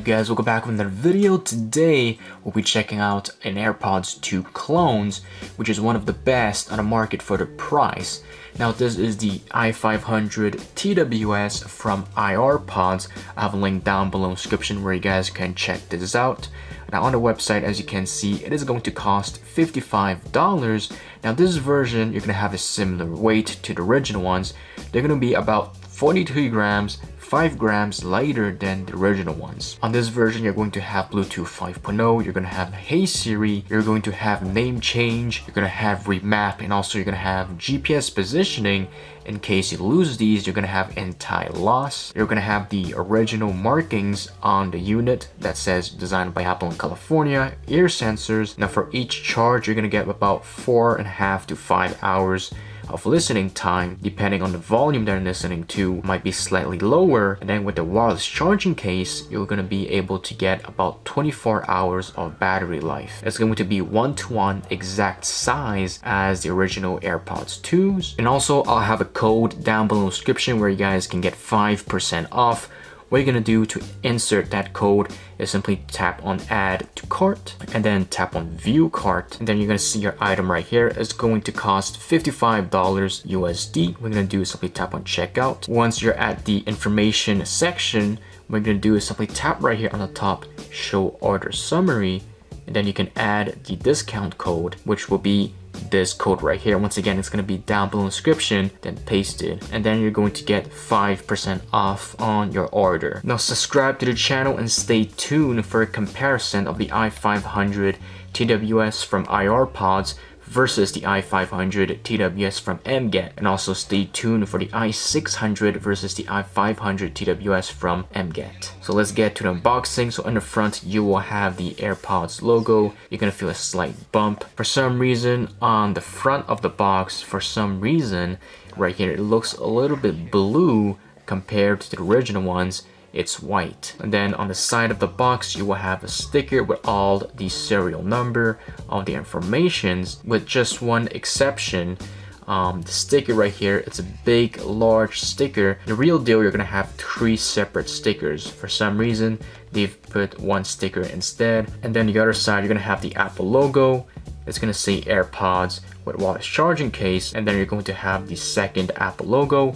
guys, welcome back with another video. Today we'll be checking out an AirPods 2 clones, which is one of the best on the market for the price. Now this is the i500 TWS from AorPods. I have a link down below in the description where you guys can check this out. Now on the website, as you can see, it is going to cost $55. Now this version, you're going to have a similar weight to the original ones. They're going to be about 42 grams, 5 grams lighter than the original ones. On this version, you're going to have Bluetooth 5.0, you're going to have Hey Siri, you're going to have name change, you're going to have ReMap, and also you're going to have GPS positioning. In case you lose these, you're going to have anti-loss. You're going to have the original markings on the unit that says designed by Apple in California, ear sensors. Now for each charge, you're going to get about 4.5 to 5 hours of listening time. Depending on the volume they're listening to, might be slightly lower. And then with the wireless charging case, you're going to be able to get about 24 hours of battery life. It's going to be 1-to-1 exact size as the original AirPods 2s. And also I'll have a code down below in the description where you guys can get 5% off. What you're going to do to insert that code is simply tap on add to cart and then tap on view cart, and then you're going to see your item right here. It's going to cost $55 USD. What we're going to do is simply tap on checkout. Once you're at the information section, what you're going to do is simply tap right here on the top, show order summary, and then you can add the discount code, which will be this code right here. Once again, it's going to be down below in the description, then paste it, and then you're going to get 5% off on your order. Now subscribe to the channel and stay tuned for a comparison of the i500 TWS from AorPods versus the i500 TWS from MGET, and also stay tuned for the i600 versus the i500 TWS from MGET. So let's get to the unboxing. So on the front, you will have the AirPods logo. You're gonna feel a slight bump. For some reason, on the front of the box, right here, it looks a little bit blue compared to the original ones. It's white. And then on the side of the box, you will have a sticker with all the serial number, all the informations, with just one exception. The sticker right here, it's a big, large sticker. The real deal, you're gonna have 3 separate stickers. For some reason, they've put one sticker instead. And then the other side, you're gonna have the Apple logo. It's gonna say AirPods with wireless charging case. And then you're going to have the second Apple logo.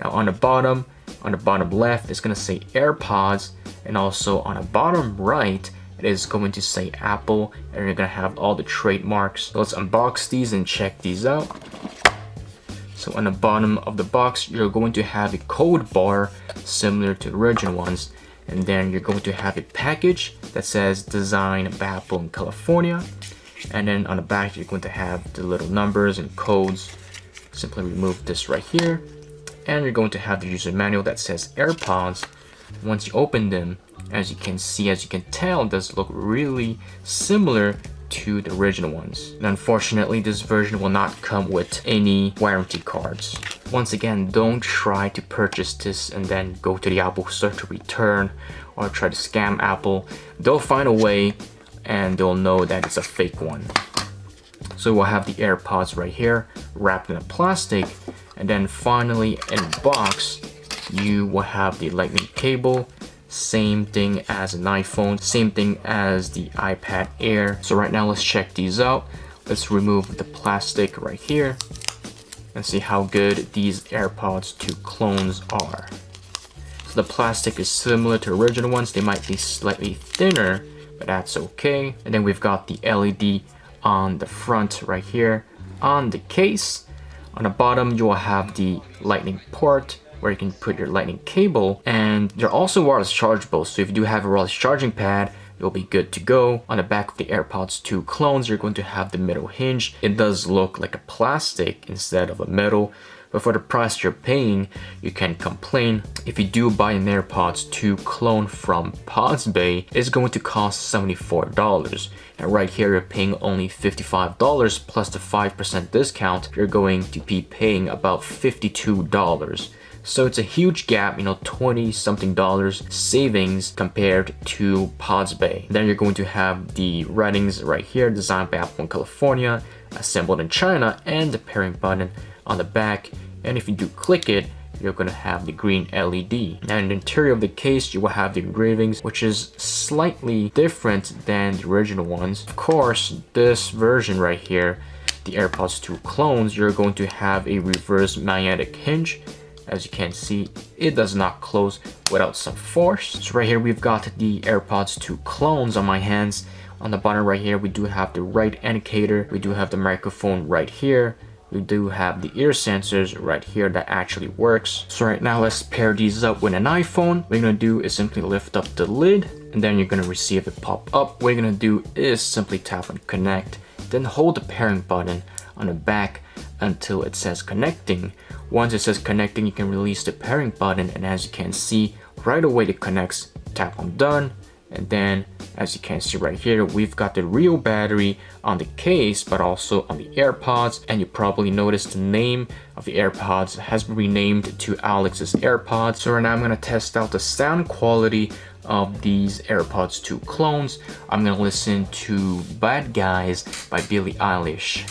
Now on the bottom left, it's going to say AirPods, and also on the bottom right, it is going to say Apple, and you're going to have all the trademarks. So let's unbox these and check these out. So on the bottom of the box, you're going to have a code bar similar to the original ones, and then you're going to have a package that says designed by Apple in California, and then on the back, you're going to have the little numbers and codes. Simply remove this right here. And you're going to have the user manual that says AirPods. Once you open them, as you can see, as you can tell, it does look really similar to the original ones. And unfortunately, this version will not come with any warranty cards. Once again, don't try to purchase this and then go to the Apple store to return or try to scam Apple. They'll find a way and they'll know that it's a fake one. So we'll have the AirPods right here wrapped in a plastic. And then finally in the box, you will have the lightning cable. Same thing as an iPhone, same thing as the iPad Air. So right now, let's check these out. Let's remove the plastic right here and see how good these AirPods 2 clones are. So the plastic is similar to original ones. They might be slightly thinner, but that's okay. And then we've got the LED on the front right here on the case. On the bottom, you will have the lightning port where you can put your lightning cable, and they're also wireless chargeable. So if you do have a wireless charging pad, you'll be good to go. On the back of the AirPods 2 clones, you're going to have the middle hinge. It does look like a plastic instead of a metal, but for the price you're paying, you can't complain. If you do buy an AirPods 2 clone from PodsBay, it's going to cost $74. And right here, you're paying only $55 plus the 5% discount. You're going to be paying about $52. So it's a huge gap, 20 something dollars savings compared to PodsBay. Then you're going to have the writings right here, designed by Apple in California, assembled in China, and the pairing button on the back. And if you do click it, you're gonna have the green LED. Now in the interior of the case, you will have the engravings, which is slightly different than the original ones. Of course, this version right here, the AirPods 2 clones, you're going to have a reverse magnetic hinge. As you can see, it does not close without some force. So right here, we've got the AirPods 2 clones on my hands. On the bottom right here, we do have the right indicator. We do have the microphone right here. We do have the ear sensors right here that actually works. So right now, let's pair these up with an iPhone. What you're gonna do is simply lift up the lid, and then you're gonna receive it pop up. What you're gonna do is simply tap on connect, then hold the pairing button on the back until it says connecting. Once it says connecting, you can release the pairing button, and as you can see, right away it connects. Tap on done, and then as you can see right here, we've got the real battery on the case, but also on the AirPods. And you probably noticed the name of the AirPods has been renamed to Alex's AirPods. So right now I'm gonna test out the sound quality of these AirPods 2 clones. I'm gonna listen to Bad Guys by Billie Eilish.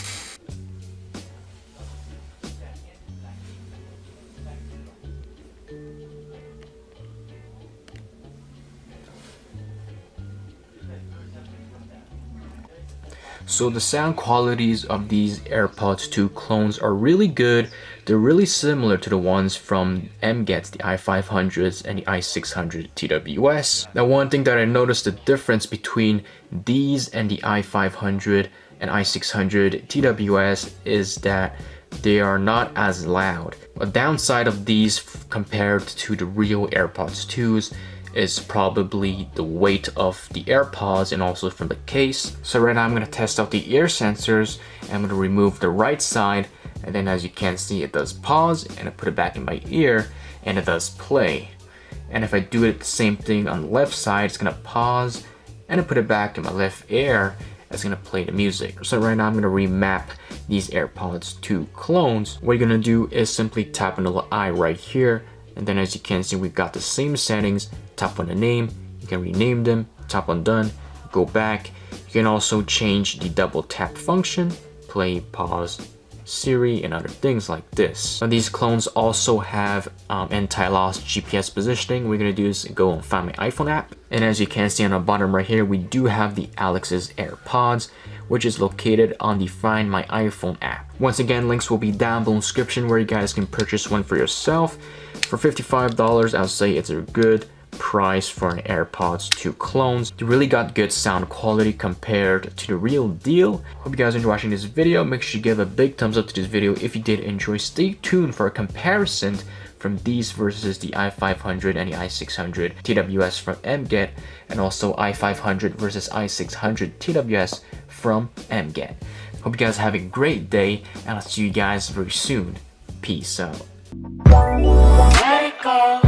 So the sound qualities of these AirPods 2 clones are really good. They're really similar to the ones from MGET, the i500s and the i600 TWS. Now one thing that I noticed the difference between these and the i500 and i600 TWS is that they are not as loud. A downside of these compared to the real AirPods 2s is probably the weight of the AirPods and also from the case. So right now I'm going to test out the ear sensors, and I'm going to remove the right side, and then as you can see, it does pause, and I put it back in my ear and it does play. And if I do it the same thing on the left side, it's going to pause and I put it back in my left ear, it's going to play the music. So right now I'm going to remap these AirPods 2 clones. What you're going to do is simply tap on the little eye right here, and then as you can see, we've got the same settings. Tap on the name, you can rename them, tap on done, go back. You can also change the double tap function, play, pause, Siri, and other things like this. Now these clones also have anti-loss GPS positioning. What we're gonna do is go and find my iPhone app. And as you can see on the bottom right here, we do have the Alex's AirPods, which is located on the Find My iPhone app. Once again, links will be down below in the description where you guys can purchase one for yourself. For $55, I'll say it's a good price for an AirPods 2 clones. They really got good sound quality compared to the real deal. Hope you guys enjoyed watching this video. Make sure you give a big thumbs up to this video if you did enjoy. Stay tuned for a comparison from these versus the i500 and the i600 TWS from MGET, and also i500 versus i600 TWS from MGET. Hope you guys have a great day, and I'll see you guys very soon. Peace out. Let it go.